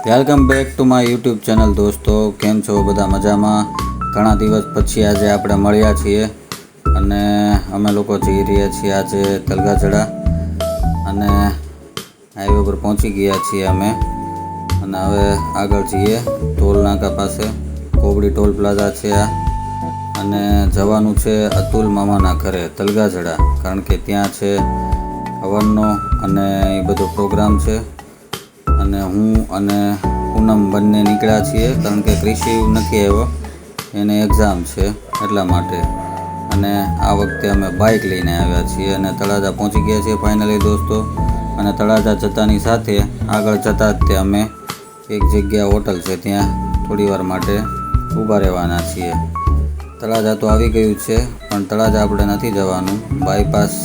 Welcome back to my YouTube channel દોસ્તો. કેમ છો બધા? મજામાં? ઘણા દિવસ પછી આજે આપણે મળ્યા છીએ અને અમે લોકો જઈ રહ્યા છીએ આજે તલગાજડા અને હાઈવે પર પહોંચી ગયા છીએ અમે. અને હવે આગળ જઈએ ટોલ નાકા પાસે. કોબડી ટોલ પ્લાઝા છે આ અને જવાનું છે અતુલ મામાના ઘરે તલગાજડા, કારણ કે ત્યાં છે હવનનો અને એ બધો પ્રોગ્રામ છે. અને હું અને પૂનમ બંને નીકળ્યા છીએ, કારણ કે કૃષિ નથી આવ્યો, એને એક્ઝામ છે એટલા માટે. અને આ વખતે અમે બાઇક લઈને આવ્યા છીએ અને તળાજા પહોંચી ગયા છીએ ફાઇનલી દોસ્તો. અને તળાજા જતાની સાથે આગળ જતાં જ તે અમે એક જગ્યા હોટલ છે ત્યાં થોડી વાર માટે ઊભા રહેવાના છીએ. તળાજા તો આવી ગયું છે, પણ તળાજા આપણે નથી જવાનું. બાયપાસ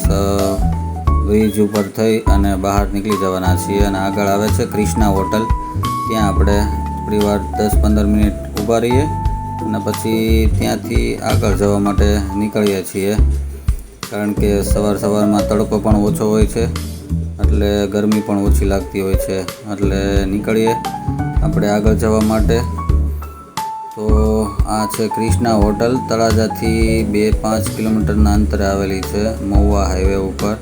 બ્રિજ ઉપર થઈ અને બહાર નીકળી જવાના છીએ અને આગળ આવે છે ક્રિષ્ના હોટલ. ત્યાં આપણે થોડી વાર 10-15 મિનિટ ઊભા રહીએ અને પછી ત્યાંથી આગળ જવા માટે નીકળીએ છીએ, કારણ કે સવારમાં તડકો પણ ઓછો હોય છે એટલે ગરમી પણ ઓછી લાગતી હોય છે, એટલે નીકળીએ આપણે આગળ જવા માટે. તો આ છે ક્રિષ્ના હોટલ, તળાજાથી 2-5 કિલોમીટરના અંતરે આવેલી છે મહુવા હાઈવે ઉપર.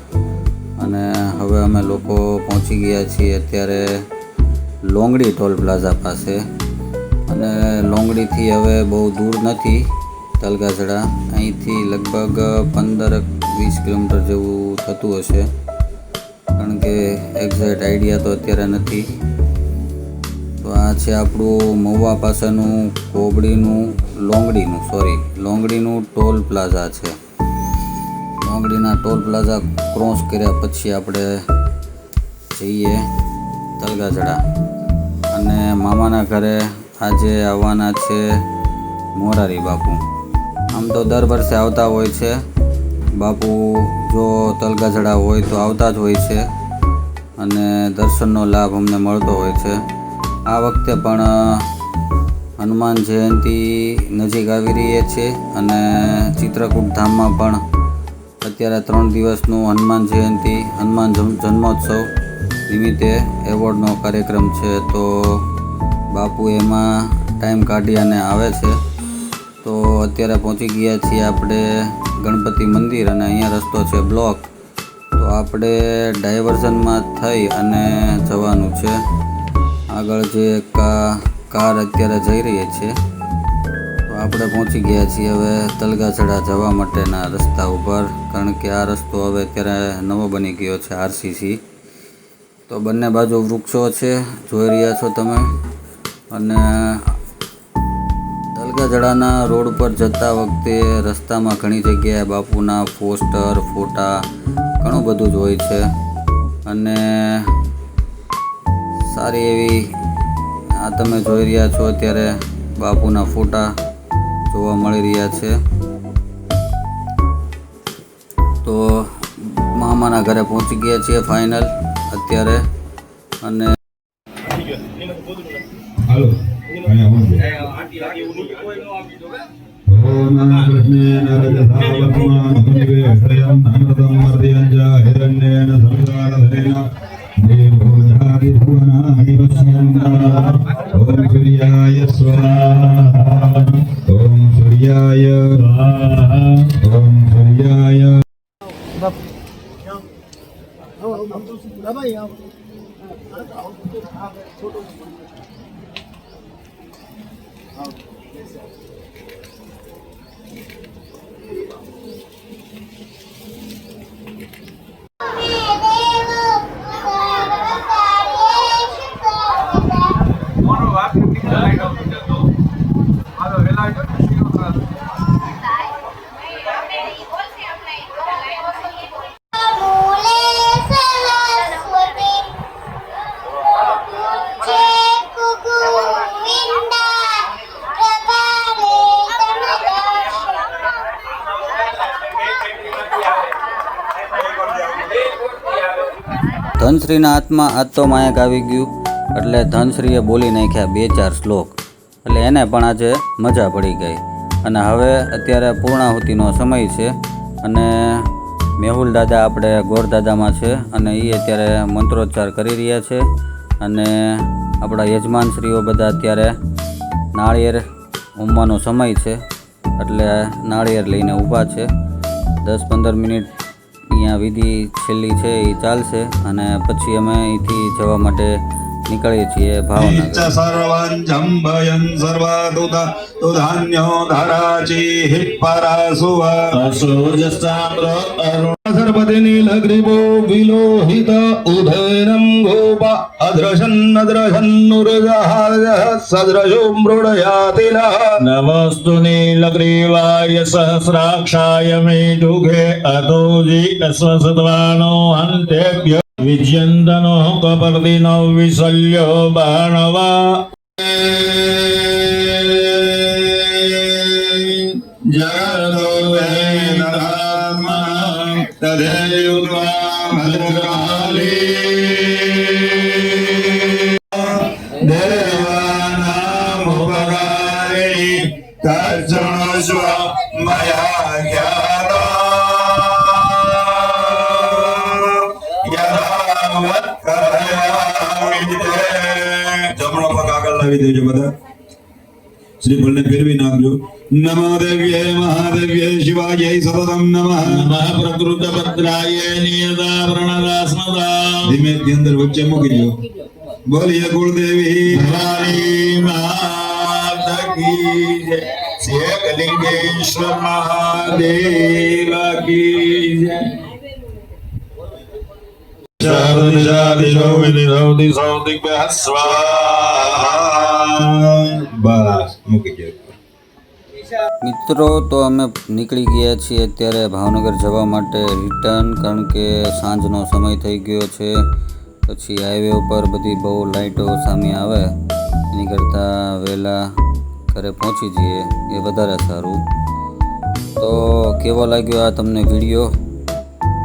અને હવે અમે લોકો પહોંચી ગયા છીએ અત્યારે લોંગડી ટોલ પ્લાઝા પાસે. અને લોંગડીથી હવે બહુ દૂર નથી તલગાજડા, અહીંથી લગભગ 15-20 કિલોમીટર જેવું થતું હશે, કારણ કે એક્ઝેક્ટ આઈડિયા તો અત્યારે નથી. તો આ છે આપણું મહુવા પાસેનું લોંગડીનું ટોલ પ્લાઝા છે. લોંગડીના ટોલ પ્લાઝા ક્રોસ કર્યા પછી આપણે જઈએ તલગાજડા. અને મામાના ઘરે આજે આવવાના છે મોરારી બાપુ. આમ તો દર વર્ષે આવતા હોય છે બાપુ, જો તલગાજડા હોય તો આવતા જ હોય છે અને દર્શનનો લાભ અમને મળતો હોય છે. આ વખતે પણ હનુમાન જયંતિ નજીક આવી રહી છે અને ચિત્રકૂટ ધામમાં પણ અત્યારે 3 દિવસનું હનુમાન જન્મોત્સવ નિમિત્તે એવોર્ડનો કાર્યક્રમ છે. તો બાપુ એમાં ટાઈમ કાઢી અને આવે છે. તો અત્યારે પહોંચી ગયા છીએ આપણે ગણપતિ મંદિર અને અહીંયા રસ્તો છે બ્લોક, તો આપણે ડાયવર્ઝનમાં થઈ અને જવાનું છે આગળ. જે કાર અત્યારે જઈ રહી છે. તો આપણે પહોંચી ગયા છીએ હવે તલગાજડા જવા માટેના રસ્તા ઉપર, કારણ કે આ રસ્તો હવે અત્યારે નવો બની ગયો છે આરસીસી. તો બંને બાજુ વૃક્ષો છે, જોઈ રહ્યા છો તમે. અને તલગાજડાના રોડ પર જતા વખતે રસ્તામાં ઘણી જગ્યાએ બાપુના પોસ્ટર, ફોટા ઘણું બધું જ હોય છે. અને સારી એવી આ તમે જોઈ રહ્યા છો અત્યારે બાપુના ફોટા જોવા મળી રહ્યા છે. તો મામાના ઘરે પહોંચી ગયા છીએ ફાઇનલ અત્યારે. અને ધનશ્રીના હાથમાં આજ તો માયક આવી ગયું, એટલે ધનશ્રીએ બોલી નાખ્યા 2-4 શ્લોક, એટલે એને પણ આજે મજા પડી ગઈ. અને હવે અત્યારે પૂર્ણાહુતિનો સમય છે અને મેહુલ દાદા આપણે ગોરદાદામાં છે અને એ અત્યારે મંત્રોચ્ચાર કરી રહ્યા છે અને આપણા યજમાનશ્રીઓ બધા અત્યારે નાળિયેર ઉમવાનો સમય છે એટલે નાળિયેર લઈને ઊભા છે. 10-15 મિનિટ અહીંયા વિધિ છેલ્લી છે એ ચાલશે અને પછી અમે અહીંથી જવા માટે નીકળીએ છીએ ભાવનગર. સર્વં જંભયન સર્વાદુત તુધાન્યો ધરાચી પરાસુવ અસોજસામ્ર અરુણ સર્વતિ નીલગ્રીવો વિલોહિત ઉદયનમ ગોપ અદ્રશન્નુરજહારજઃ સદ્રશો મૃડયાતિલ નમસ્તુ નીલગ્રીવાય સહસ્રાક્ષાય મેઢુઘે અતોજી અશ્વસત્વાનો હંતેભ્ય વિજ્યંતનો કપર્દિનો વિશલ્યો બાણવા જગતો વેદાત્મા તદેયુત્વા ભદ્રકાલી દેવાનામ ઉપકારિણી તર્જણસ્વ મયા જ્ઞાતા જમણો પગ આગળ લાવી દેજો બધા. શ્રીફળને ફેરવી નાખજો. નમઃ દેવ્યે મહાદેવ્યે શિવાય સતતમ નમઃ. નમઃ પ્રકૃત ભદ્રાય નિયતા પ્રણદાસ્મદા. ધીમે થી અંદર વચ્ચે મૂકી દો. બોલીએ કુળદેવી ભવાની માતા કી જય. શેખલિંગેશ્વર મહાદેવ કી જય. બસ મૂકી દો. મિત્રો તો અમે નીકળી ગયા છીએ અત્યારે ભાવનગર જવા માટે રિટર્ન, કારણ કે સાંજનો સમય થઈ ગયો છે. પછી હાઈવે ઉપર બધી બહુ લાઇટો સામે આવે, એની કરતાં વહેલા ઘરે પહોંચી જઈએ એ વધારે સારું. તો કેવો લાગ્યો આ તમને વિડીયો?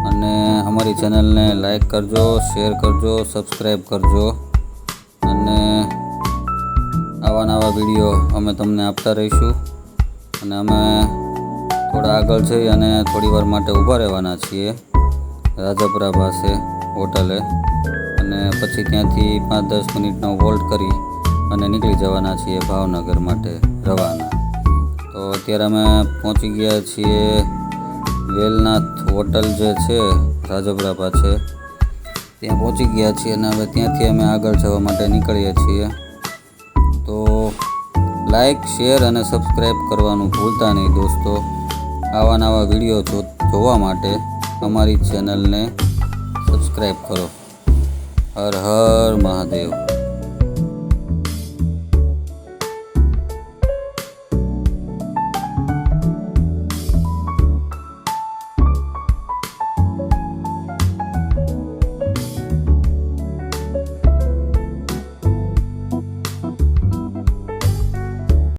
અને અમારી ચેનલને લાઈક કરજો, શેર કરજો, સબસ્ક્રાઈબ કરજો અને આવા નવા વિડીયો અમે તમને આપતા રહીશું. અને અમે થોડા આગળ જઈ અને થોડી વાર માટે ઊભા રહેવાના છીએ રાજપરા પાસે હોટલે, અને પછી ત્યાંથી 5-10 મિનિટનો વોલ્ટ કરી અને નીકળી જવાના છીએ ભાવનગર માટે રવાના. તો અત્યારે અમે પહોંચી ગયા છીએ વેલનાથ હોટલ જે છે રાજપરા પાસે, ત્યાં પહોંચી ગયા છીએ અને હવે ત્યાંથી અમે આગળ જવા માટે નીકળીએ છીએ. તો લાઈક, શેર અને સબસ્ક્રાઈબ કરવાનું ભૂલતા નહીં દોસ્તો. આવા નવા વિડીયો જોવા માટે અમારી ચેનલને સબસ્ક્રાઈબ કરો. હર હર મહાદેવ.